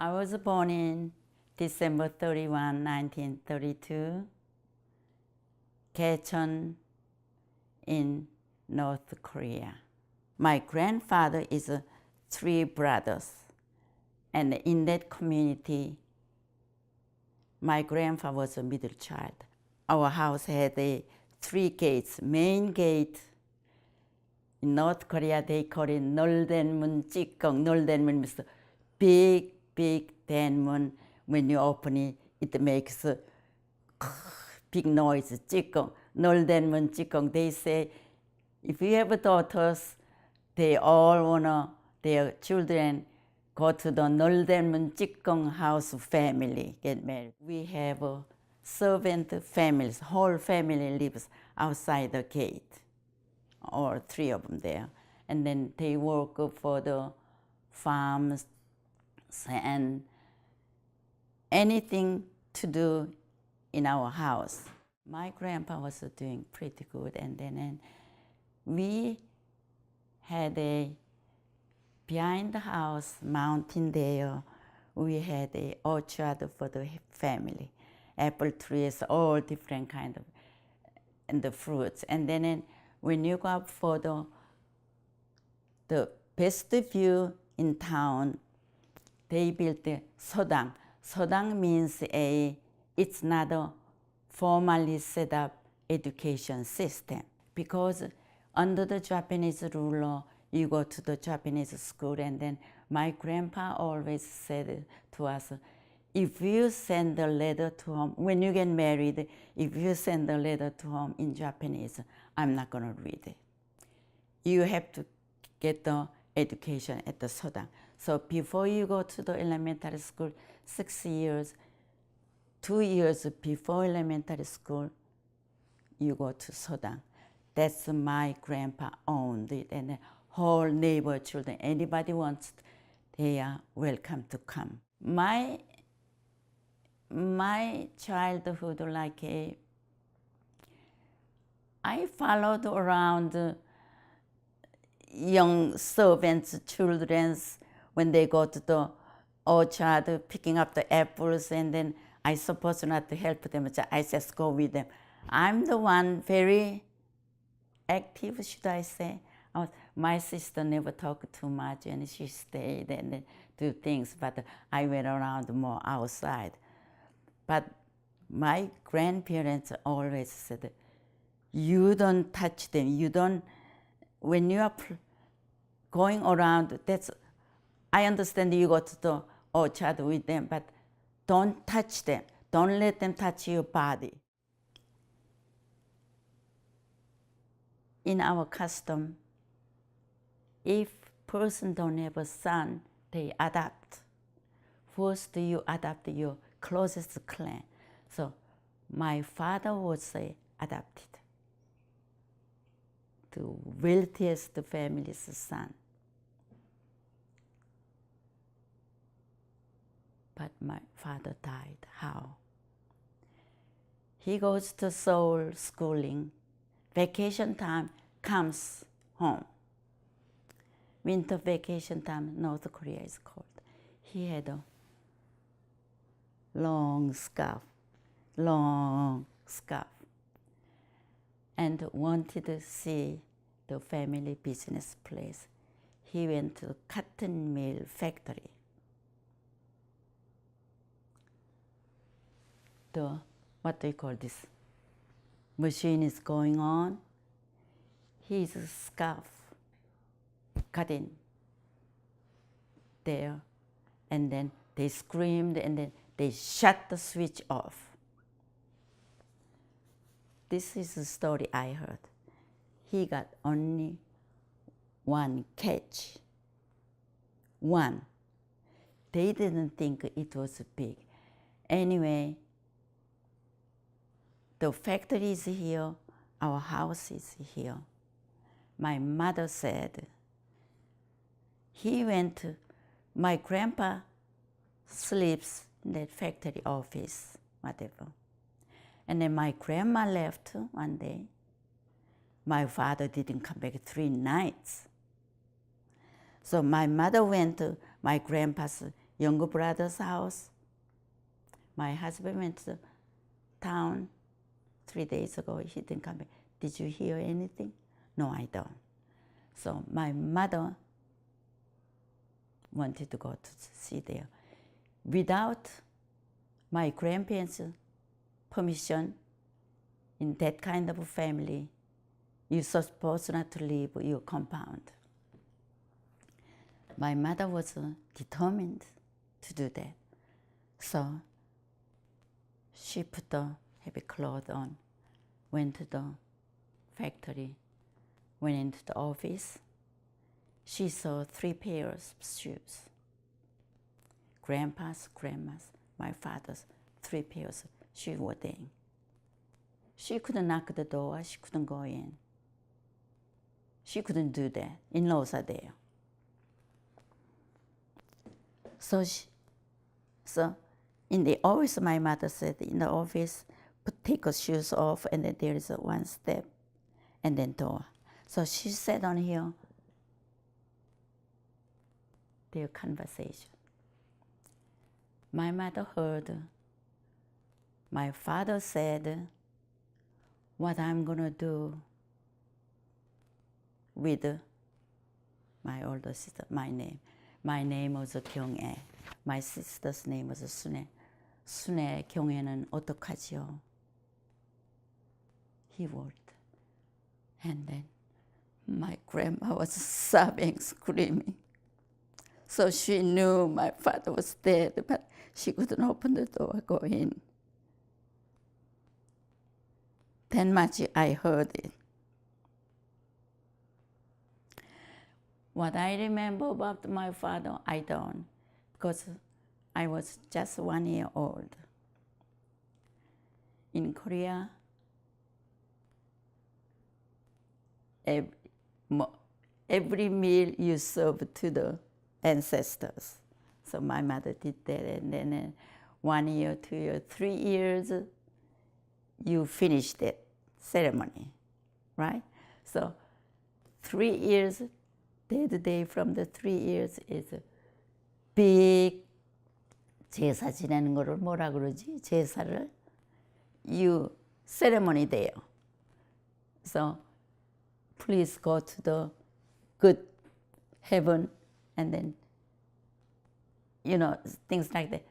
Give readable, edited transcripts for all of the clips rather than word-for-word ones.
I was born in December 31, 1932, Kaechon in North Korea. My grandfather is three brothers, and in that community, my grandfather was a middle child. Our house had three gates. Main gate, in North Korea they call it Noldenmun Jikgung. Noldenmun means big denmun. When you open it, it makes a big noise, Jikgung. Noldenmun Jikgung. They say, if you have daughters, they all want their children go to the Noldenmun Jikgung house family, get married. We have servant families, whole family lives outside the gate, or three of them there. And then they work for the farms and anything to do in our house. My grandpa was doing pretty good, and then we had behind the house, mountain there, we had an orchard for the family. Apple trees, all different kind of, and the fruits. And then when you go up for the best view in town, they built the sodang. Sodang means it's not a formally set up education system, because under the Japanese ruler, you go to the Japanese school, and then my grandpa always said to us, if you send a letter to home, when you get married, if you send a letter to home in Japanese, I'm not going to read it. You have to get the education at the Sodang. So before you go to the elementary school, 6 years, 2 years before elementary school, you go to Sodang. That's my grandpa owned it, and the whole neighbor children, anybody wants, they are welcome to come. My childhood, I followed around young servants' children when they go to the orchard picking up the apples, and then I supposed not to help them, I just go with them. I'm the one very active, should I say. My sister never talked too much, and she stayed and do things, but I went around more outside. But my grandparents always said, you don't touch them, you don't, when you are going around, I understand you go to the orchard with them, but don't touch them, don't let them touch your body. In our custom, if person don't have a son, they adopt. First you adopt your closest clan. So my father was adopted, the wealthiest family's son. But my father died. How? He goes to Seoul schooling. Vacation time comes home. Winter vacation time, North Korea is cold. He had a long scarf, and wanted to see the family business place. He went to the cotton mill factory. What do you call this? Machine is going on. His scarf cut in there, and then they screamed, and then they shut the switch off. This is the story I heard. He got only one catch. One. They didn't think it was big. Anyway, the factory is here, our house is here. My mother said, my grandpa sleeps in that factory office, whatever. And then my grandma left one day. My father didn't come back 3 nights. So my mother went to my grandpa's younger brother's house. My husband went to town 3 days ago. He didn't come back. Did you hear anything? No, I don't. So my mother wanted to go to see there. Without my grandparents' permission, in that kind of a family, you're supposed not to leave your compound. My mother was determined to do that. So she put the heavy clothes on, went to the factory, went into the office. She saw 3 pairs of shoes. Grandpa's, grandma's, my father's, 3 pairs of shoes were there. She couldn't knock the door, she couldn't go in. She couldn't do that. In-laws are there. So in the office, my mother said, in the office, take her shoes off, and then there is one step, and then door. So she sat on here, their conversation. My mother heard my father said, what I'm going to do with my older sister, my name. My name was 경애. My sister's name was 순애. 순애, 경애는 어떡하지요? He worried. And then my grandma was sobbing, screaming. So she knew my father was dead, but she couldn't open the door, go in. That much I heard it. What I remember about my father, I don't, because I was just 1 year old. In Korea, every meal you serve to the ancestors. So my mother did that, and then 1 year, 2 years, 3 years, you finish that ceremony, right? So 3 years, dead day from the 3 years is a big 제사 지내는 거를 뭐라 그러지? 제사를 you ceremony there. So please go to the good heaven, and then things like that.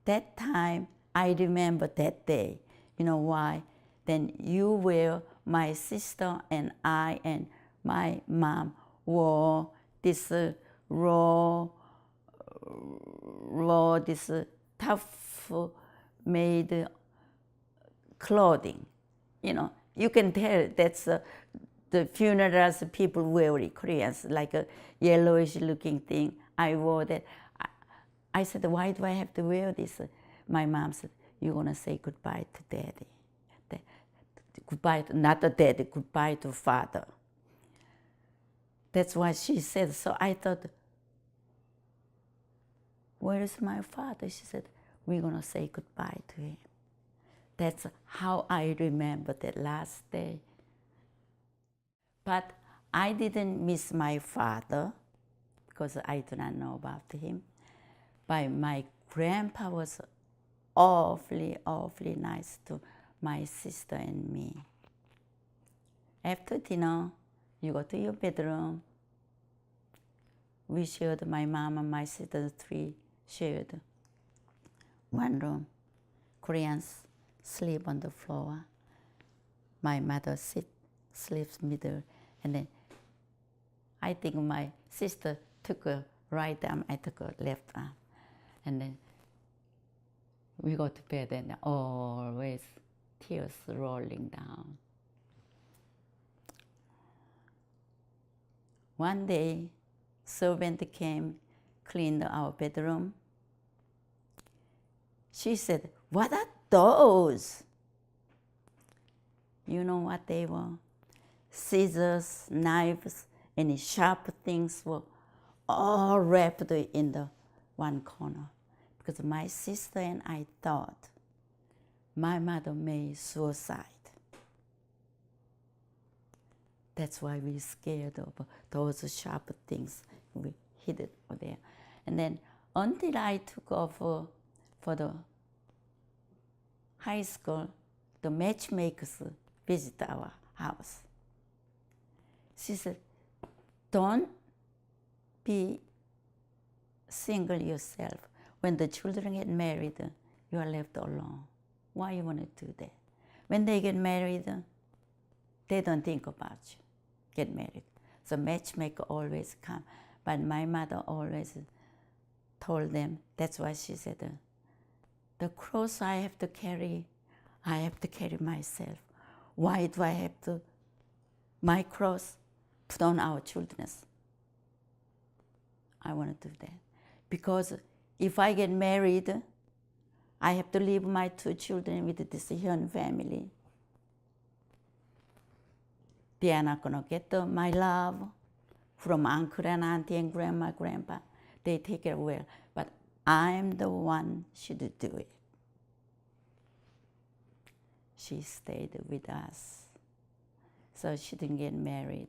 That time I remember that day. You know why? Then you were my sister and I and my mom wore this raw, this tough made clothing. You can tell that's the funerals people wear in Koreans, like a yellowish looking thing. I wore that. I said, why do I have to wear this? My mom said, you're going to say goodbye to daddy. Goodbye, not the daddy, goodbye to father. That's what she said. So I thought, where is my father? She said, we're going to say goodbye to him. That's how I remember that last day. But I didn't miss my father because I do not know about him. But my grandpa was awfully, awfully nice to my sister and me. After dinner, you go to your bedroom. We shared, my mom and my sister, 3 shared one room. Koreans sleep on the floor. My mother sleeps middle, and then I think my sister took her right arm, I took her left arm. And then we go to bed, and always tears rolling down. One day, servant came, cleaned our bedroom. She said, what are those? You know what they were? Scissors, knives, any sharp things were all wrapped in the one corner. Because my sister and I thought my mother made suicide. That's why we scared of those sharp things. We hid it over there. And then until I took off for the high school, the matchmakers visit our house. She said, don't be single yourself. When the children get married, you are left alone. Why you want to do that? When they get married, they don't think about you, get married. So matchmaker always come. But my mother always told them, that's why she said, the cross I have to carry myself. Why do I have to, my cross, put on our children's? I want to do that. Because if I get married, I have to leave my 2 children with this Hyun family. They are not going to get my love from uncle and auntie and grandma, grandpa. They take it well. But I'm the one should do it. She stayed with us. So she didn't get married.